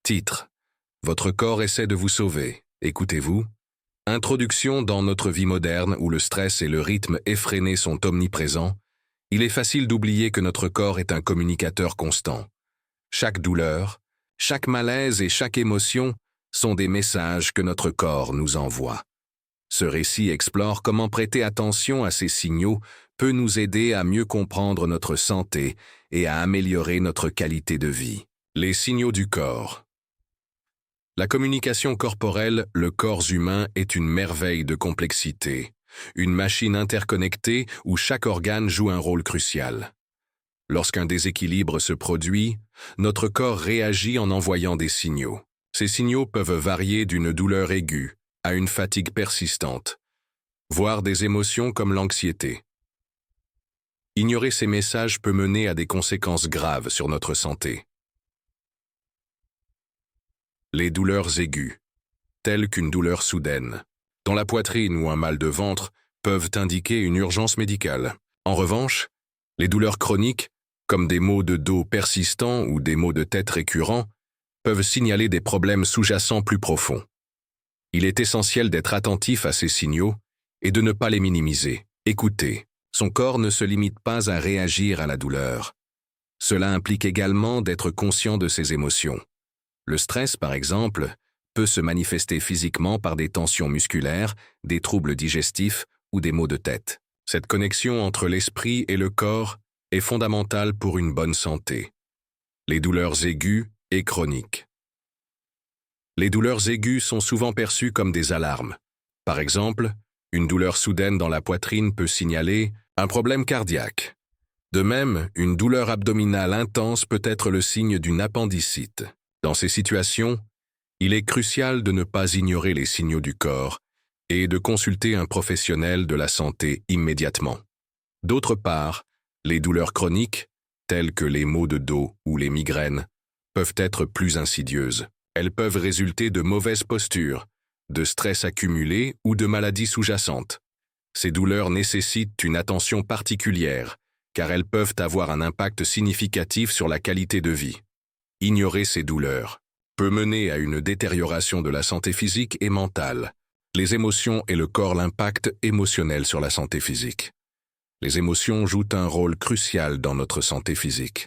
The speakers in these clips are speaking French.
Titre: Votre corps essaie de vous sauver. Écoutez-vous. Introduction dans notre vie moderne où le stress et le rythme effréné sont omniprésents, il est facile d'oublier que notre corps est un communicateur constant. Chaque douleur, chaque malaise et chaque émotion sont des messages que notre corps nous envoie. Ce récit explore comment prêter attention à ces signaux peut nous aider à mieux comprendre notre santé et à améliorer notre qualité de vie. Les signaux du corps. La communication corporelle, le corps humain est une merveille de complexité, une machine interconnectée où chaque organe joue un rôle crucial. Lorsqu'un déséquilibre se produit, notre corps réagit en envoyant des signaux. Ces signaux peuvent varier d'une douleur aiguë à une fatigue persistante, voire des émotions comme l'anxiété. Ignorer ces messages peut mener à des conséquences graves sur notre santé. Les douleurs aiguës, telles qu'une douleur soudaine, dans la poitrine ou un mal de ventre, peuvent indiquer une urgence médicale. En revanche, les douleurs chroniques, comme des maux de dos persistants ou des maux de tête récurrents, peuvent signaler des problèmes sous-jacents plus profonds. Il est essentiel d'être attentif à ces signaux et de ne pas les minimiser. Écoutez, son corps ne se limite pas à réagir à la douleur. Cela implique également d'être conscient de ses émotions. Le stress, par exemple, peut se manifester physiquement par des tensions musculaires, des troubles digestifs ou des maux de tête. Cette connexion entre l'esprit et le corps est fondamentale pour une bonne santé. Les douleurs aiguës et chroniques. Les douleurs aiguës sont souvent perçues comme des alarmes. Par exemple, une douleur soudaine dans la poitrine peut signaler un problème cardiaque. De même, une douleur abdominale intense peut être le signe d'une appendicite. Dans ces situations, il est crucial de ne pas ignorer les signaux du corps et de consulter un professionnel de la santé immédiatement. D'autre part, les douleurs chroniques, telles que les maux de dos ou les migraines, peuvent être plus insidieuses. Elles peuvent résulter de mauvaises postures, de stress accumulé ou de maladies sous-jacentes. Ces douleurs nécessitent une attention particulière, car elles peuvent avoir un impact significatif sur la qualité de vie. Ignorer ces douleurs peut mener à une détérioration de la santé physique et mentale. Les émotions et le corps, l'impact émotionnel sur la santé physique. Les émotions jouent un rôle crucial dans notre santé physique.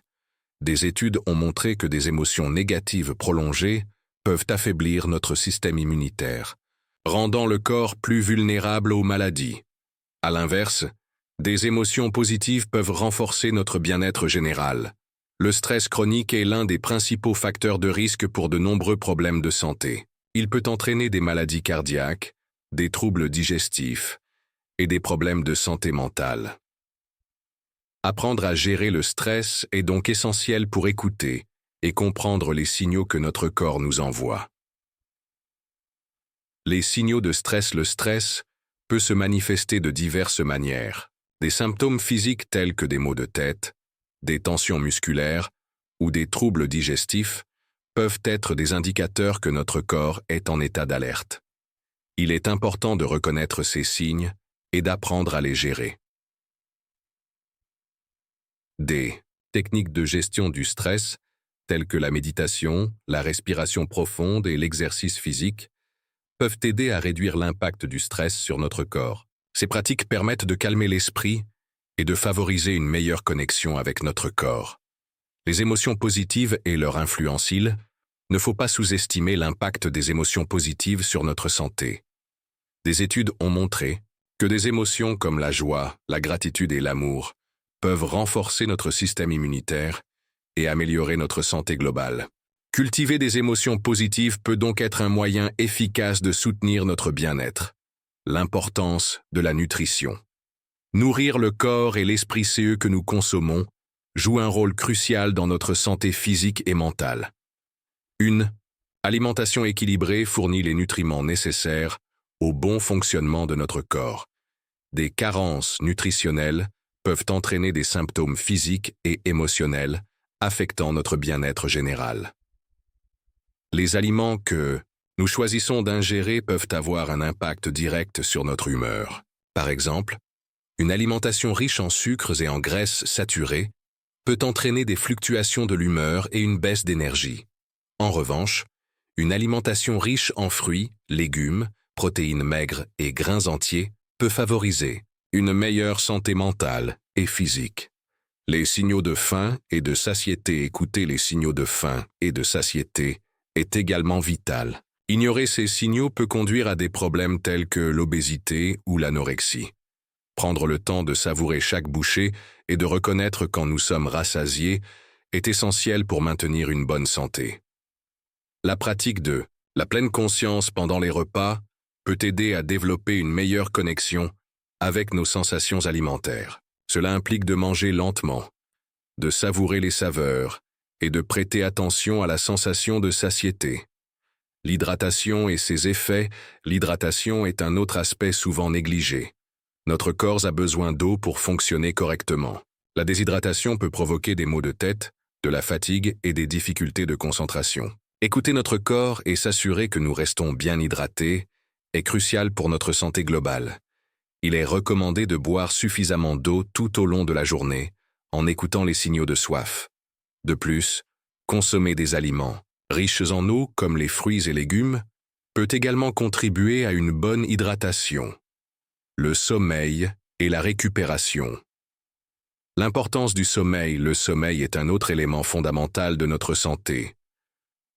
Des études ont montré que des émotions négatives prolongées peuvent affaiblir notre système immunitaire, rendant le corps plus vulnérable aux maladies. À l'inverse, des émotions positives peuvent renforcer notre bien-être général. Le stress chronique est l'un des principaux facteurs de risque pour de nombreux problèmes de santé. Il peut entraîner des maladies cardiaques, des troubles digestifs et des problèmes de santé mentale. Apprendre à gérer le stress est donc essentiel pour écouter et comprendre les signaux que notre corps nous envoie. Les signaux de stress. Le stress peut se manifester de diverses manières. Des symptômes physiques tels que des maux de tête, des tensions musculaires ou des troubles digestifs peuvent être des indicateurs que notre corps est en état d'alerte. Il est important de reconnaître ces signes et d'apprendre à les gérer. Des techniques de gestion du stress, telles que la méditation, la respiration profonde et l'exercice physique, peuvent aider à réduire l'impact du stress sur notre corps. Ces pratiques permettent de calmer l'esprit et de favoriser une meilleure connexion avec notre corps. Les émotions positives et leur influence. Il ne faut pas sous-estimer l'impact des émotions positives sur notre santé. Des études ont montré que des émotions comme la joie, la gratitude et l'amour peuvent renforcer notre système immunitaire et améliorer notre santé globale. Cultiver des émotions positives peut donc être un moyen efficace de soutenir notre bien-être. L'importance de la nutrition. Nourrir le corps et l'esprit que nous consommons joue un rôle crucial dans notre santé physique et mentale. Une alimentation équilibrée fournit les nutriments nécessaires au bon fonctionnement de notre corps. Des carences nutritionnelles peuvent entraîner des symptômes physiques et émotionnels affectant notre bien-être général. Les aliments que nous choisissons d'ingérer peuvent avoir un impact direct sur notre humeur. Par exemple, une alimentation riche en sucres et en graisses saturées peut entraîner des fluctuations de l'humeur et une baisse d'énergie. En revanche, une alimentation riche en fruits, légumes, protéines maigres et grains entiers peut favoriser une meilleure santé mentale et physique. Les signaux de faim et de satiété. Écouter les signaux de faim et de satiété est également vital. Ignorer ces signaux peut conduire à des problèmes tels que l'obésité ou l'anorexie. Prendre le temps de savourer chaque bouchée et de reconnaître quand nous sommes rassasiés est essentiel pour maintenir une bonne santé. La pratique de la pleine conscience pendant les repas peut aider à développer une meilleure connexion avec nos sensations alimentaires. Cela implique de manger lentement, de savourer les saveurs et de prêter attention à la sensation de satiété. L'hydratation et ses effets. L'hydratation est un autre aspect souvent négligé. Notre corps a besoin d'eau pour fonctionner correctement. La déshydratation peut provoquer des maux de tête, de la fatigue et des difficultés de concentration. Écouter notre corps et s'assurer que nous restons bien hydratés est crucial pour notre santé globale. Il est recommandé de boire suffisamment d'eau tout au long de la journée, en écoutant les signaux de soif. De plus, consommer des aliments riches en eau, comme les fruits et légumes, peut également contribuer à une bonne hydratation. Le sommeil et la récupération. L'importance du sommeil. Le sommeil est un autre élément fondamental de notre santé.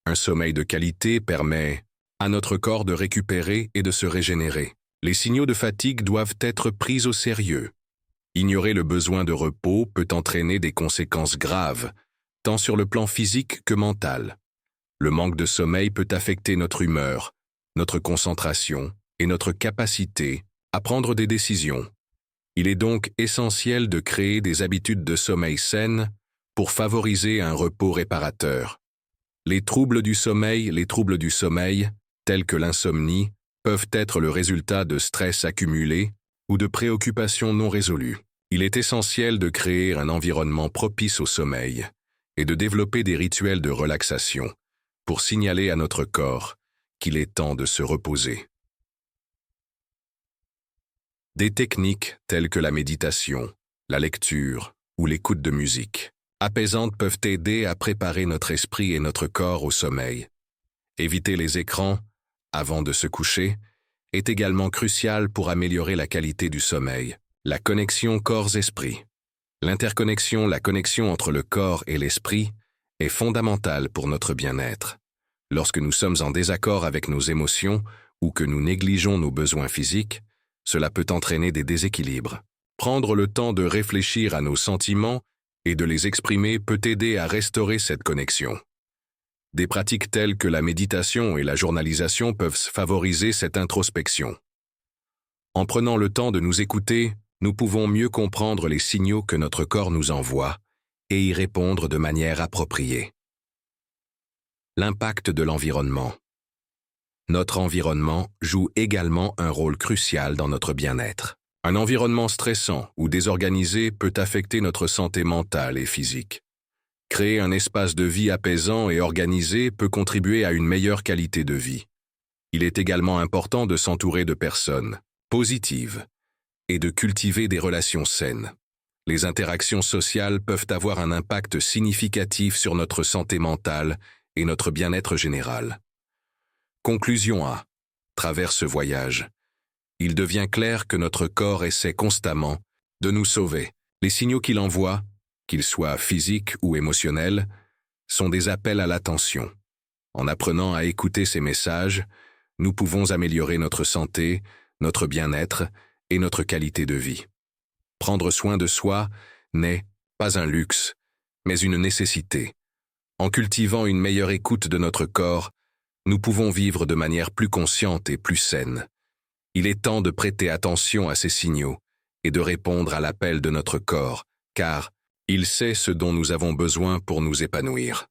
Un sommeil de qualité permet à notre corps de récupérer et de se régénérer. Les signaux de fatigue doivent être pris au sérieux. Ignorer le besoin de repos peut entraîner des conséquences graves, tant sur le plan physique que mental. Le manque de sommeil peut affecter notre humeur, notre concentration et notre capacité à prendre des décisions. Il est donc essentiel de créer des habitudes de sommeil saines pour favoriser un repos réparateur. Les troubles du sommeil, tels que l'insomnie, peuvent être le résultat de stress accumulé ou de préoccupations non résolues. Il est essentiel de créer un environnement propice au sommeil et de développer des rituels de relaxation pour signaler à notre corps qu'il est temps de se reposer. Des techniques telles que la méditation, la lecture ou l'écoute de musique apaisantes peuvent aider à préparer notre esprit et notre corps au sommeil. Éviter les écrans avant de se coucher est également crucial pour améliorer la qualité du sommeil. La connexion corps-esprit. La connexion entre le corps et l'esprit est fondamentale pour notre bien-être. Lorsque nous sommes en désaccord avec nos émotions ou que nous négligeons nos besoins physiques, cela peut entraîner des déséquilibres. Prendre le temps de réfléchir à nos sentiments et de les exprimer peut aider à restaurer cette connexion. Des pratiques telles que la méditation et la journalisation peuvent favoriser cette introspection. En prenant le temps de nous écouter, nous pouvons mieux comprendre les signaux que notre corps nous envoie et y répondre de manière appropriée. L'impact de l'environnement. Notre environnement joue également un rôle crucial dans notre bien-être. Un environnement stressant ou désorganisé peut affecter notre santé mentale et physique. Créer un espace de vie apaisant et organisé peut contribuer à une meilleure qualité de vie. Il est également important de s'entourer de personnes positives et de cultiver des relations saines. Les interactions sociales peuvent avoir un impact significatif sur notre santé mentale et notre bien-être général. Conclusion à travers ce voyage, il devient clair que notre corps essaie constamment de nous sauver. Les signaux qu'il envoie, qu'ils soient physiques ou émotionnels, sont des appels à l'attention. En apprenant à écouter ces messages, nous pouvons améliorer notre santé, notre bien-être et notre qualité de vie. Prendre soin de soi n'est pas un luxe, mais une nécessité. En cultivant une meilleure écoute de notre corps, nous pouvons vivre de manière plus consciente et plus saine. Il est temps de prêter attention à ces signaux et de répondre à l'appel de notre corps, car il sait ce dont nous avons besoin pour nous épanouir.